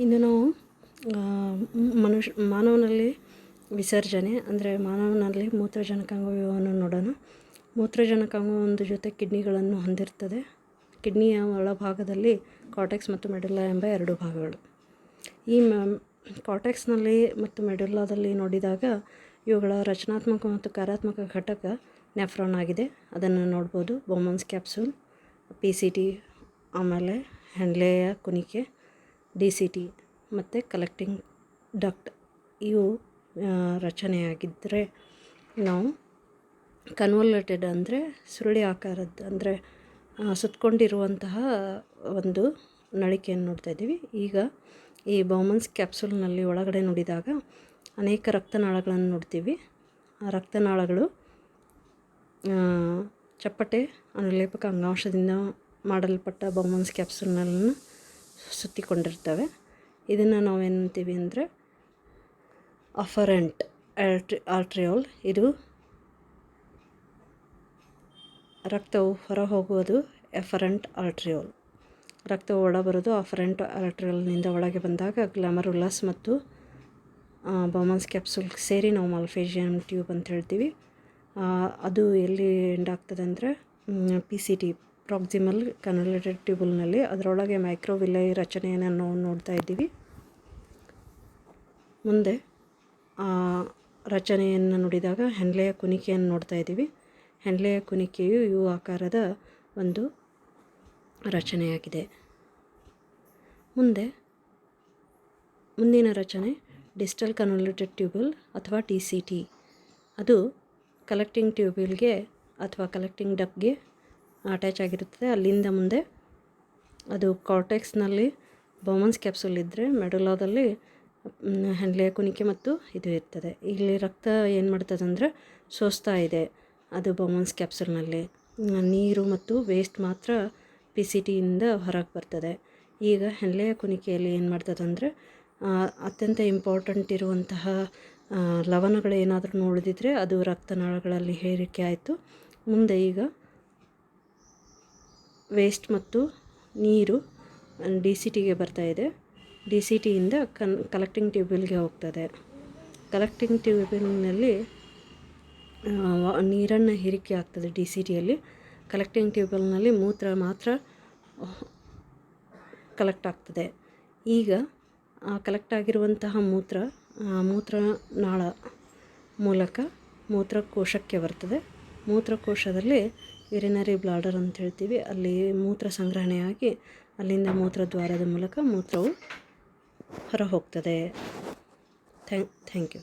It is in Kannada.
ಇನ್ನು ನಾವು ಮಾನವನಲ್ಲಿ ವಿಸರ್ಜನೆ ಅಂದರೆ ಮಾನವನಲ್ಲಿ ಮೂತ್ರಜನಕಾಂಗವನ್ನು ನೋಡೋಣ. ಮೂತ್ರಜನಕಾಂಗ ಒಂದು ಜೊತೆ ಕಿಡ್ನಿಗಳನ್ನು ಹೊಂದಿರ್ತದೆ. ಕಿಡ್ನಿಯ ಒಳಭಾಗದಲ್ಲಿ ಕಾರ್ಟೆಕ್ಸ್ ಮತ್ತು ಮೆಡುಲ್ಲಾ ಎಂಬ ಎರಡು ಭಾಗಗಳು. ಈ ಕಾರ್ಟೆಕ್ಸ್ನಲ್ಲಿ ಮತ್ತು ಮೆಡುಲ್ಲಾದಲ್ಲಿ ನೋಡಿದಾಗ ಇವುಗಳ ರಚನಾತ್ಮಕ ಮತ್ತು ಕಾರ್ಯಾತ್ಮಕ ಘಟಕ ನೆಫ್ರಾನ್ ಆಗಿದೆ. ಅದನ್ನು ನೋಡ್ಬೋದು. ಬೌಮನ್ಸ್ ಕ್ಯಾಪ್ಸೂಲ್, PCT, ಆಮೇಲೆ ಹೆನ್ಲೆಯ ಕುಣಿಕೆ, DCT ಮತ್ತು ಕಲೆಕ್ಟಿಂಗ್ ಡಕ್ಟ್ ಇವು ರಚನೆಯಾಗಿದ್ದರೆ, ನಾವು ಕನ್ವೊಲ್ಯೂಟೆಡ್ ಅಂದರೆ ಸುರುಳಿ ಆಕಾರದ್ದು ಅಂದರೆ ಸುತ್ತಕೊಂಡಿರುವಂತಹ ಒಂದು ನಳಿಕೆಯನ್ನು ನೋಡ್ತಾ ಇದ್ದೀವಿ. ಈಗ ಈ ಬೌಮನ್ಸ್ ಕ್ಯಾಪ್ಸೂಲ್ನಲ್ಲಿ ಒಳಗಡೆ ನೋಡಿದಾಗ ಅನೇಕ ರಕ್ತನಾಳಗಳನ್ನು ನೋಡ್ತೀವಿ. ಆ ರಕ್ತನಾಳಗಳು ಚಪ್ಪಟೆ ಅನುಲೇಪಕ ಅಂಗಾಂಶದಿಂದ ಮಾಡಲ್ಪಟ್ಟ ಬೌಮನ್ಸ್ ಕ್ಯಾಪ್ಸೂಲ್ನನ್ನು ಸುತ್ತಿಕೊಂಡಿರ್ತವೆ. ಇದನ್ನು ನಾವೇನಂತೀವಿ ಅಂದರೆ ಅಫರೆಂಟ್ ಆರ್ಟ್ರಿಯೋಲ್. ಇದು ರಕ್ತವು ಹೊರ ಹೋಗುವುದು ಎಫರೆಂಟ್ ಆರ್ಟ್ರಿಯೋಲ್. ರಕ್ತವು ಒಳಬರೋದು ಅಫರೆಂಟ್ ಆರ್ಟ್ರಿಯೋಲ್ನಿಂದ ಒಳಗೆ ಬಂದಾಗ ಗ್ಲಾಮರುಲಸ್ ಮತ್ತು ಬೌಮನ್ಸ್ ಕ್ಯಾಪ್ಸೂಲ್ ಸೇರಿ ನಾವು ಮಾಲ್ಫೇಜಿಯನ್ ಟ್ಯೂಬ್ ಅಂತ ಹೇಳ್ತೀವಿ. ಅದು ಎಲ್ಲಿ ಎಂಡ್ ಆಗ್ತದೆ ಅಂದರೆ PCT ಪ್ರಾಕ್ಸಿಮಲ್ ಕನ್ವೊಲ್ಯೂಟೆಡ್ ಟ್ಯೂಬಲ್ನಲ್ಲಿ. ಅದರೊಳಗೆ ಮೈಕ್ರೋವಿಲ್ಲೈ ರಚನೆಯನ್ನು ನಾವು ನೋಡ್ತಾ ಇದ್ದೀವಿ. ಮುಂದೆ ರಚನೆಯನ್ನು ನೋಡಿದಾಗ ಹೆನ್ಲೆಯ ಕುಣಿಕೆಯನ್ನು ನೋಡ್ತಾ ಇದ್ದೀವಿ. ಹೆನ್ಲೆಯ ಕುಣಿಕೆಯು ಯು ಆಕಾರದ ಒಂದು ರಚನೆಯಾಗಿದೆ. ಮುಂದಿನ ರಚನೆ ಡಿಸ್ಟಲ್ ಕನ್ವೊಲ್ಯೂಟೆಡ್ ಟ್ಯೂಬಲ್ ಅಥವಾ DCT. ಅದು ಕಲೆಕ್ಟಿಂಗ್ ಟ್ಯೂಬಲ್ಗೆ ಅಥವಾ ಕಲೆಕ್ಟಿಂಗ್ ಡಕ್ಟ್ಗೆ ಅಟ್ಯಾಚ್ ಆಗಿರುತ್ತದೆ. ಅಲ್ಲಿಂದ ಮುಂದೆ ಅದು ಕಾರ್ಟೆಕ್ಸ್ನಲ್ಲಿ ಬೌಮನ್ಸ್ ಕ್ಯಾಪ್ಸೂಲ್ ಇದ್ದರೆ, ಮೆಡುಲಾದಲ್ಲಿ ಹೆನ್ಲೆಯ ಕುಣಿಕೆ ಮತ್ತು ಇದು ಇರ್ತದೆ. ಇಲ್ಲಿ ರಕ್ತ ಏನು ಮಾಡ್ತದೆ ಅಂದರೆ ಸೋಸ್ತಾ ಇದೆ. ಅದು ಬೌಮನ್ಸ್ ಕ್ಯಾಪ್ಸೂಲ್ನಲ್ಲಿ ನೀರು ಮತ್ತು ವೇಸ್ಟ್ ಮಾತ್ರ PCTಯಿಂದ ಹೊರಗೆ ಬರ್ತದೆ. ಈಗ ಹೆನ್ಲೆಯ ಕುಣಿಕೆಯಲ್ಲಿ ಏನು ಮಾಡ್ತದೆ ಅಂದರೆ ಅತ್ಯಂತ ಇಂಪಾರ್ಟೆಂಟ್ ಇರುವಂತಹ ಲವಣಗಳು ಏನಾದರೂ ಉಳಿದಿದ್ರೆ ಅದು ರಕ್ತನಾಳಗಳಲ್ಲಿ ಹೇರಿಕೆ ಆಯಿತು. ಮುಂದೆ ಈಗ ವೇಸ್ಟ್ ಮತ್ತು ನೀರು DCTಗೆ ಬರ್ತಾಯಿದೆ. DCTಯಿಂದ ಕಲೆಕ್ಟಿಂಗ್ ಟ್ಯೂಬಲ್ಗೆ ಹೋಗ್ತದೆ. ಕಲೆಕ್ಟಿಂಗ್ ಟ್ಯೂಬಲ್ನಲ್ಲಿ ನೀರನ್ನು ಹೀರಿಕೆ ಆಗ್ತದೆ DCTಯಲ್ಲಿ. ಕಲೆಕ್ಟಿಂಗ್ ಟ್ಯೂಬಲ್ನಲ್ಲಿ ಮೂತ್ರ ಮಾತ್ರ ಕಲೆಕ್ಟ್ ಆಗ್ತದೆ. ಈಗ ಕಲೆಕ್ಟ್ ಆಗಿರುವಂತಹ ಮೂತ್ರನಾಳ ಮೂಲಕ ಮೂತ್ರಕೋಶಕ್ಕೆ ಬರ್ತದೆ. ಮೂತ್ರಕೋಶದಲ್ಲಿ ಯುರಿನರಿ ಬ್ಲಾಡರ್ ಅಂತ ಹೇಳ್ತೀವಿ. ಅಲ್ಲಿ ಮೂತ್ರ ಸಂಗ್ರಹಣೆಯಾಗಿ ಅಲ್ಲಿಂದ ಮೂತ್ರದ್ವಾರದ ಮೂಲಕ ಮೂತ್ರವು ಹೊರ ಹೋಗ್ತದೆ. Thank you.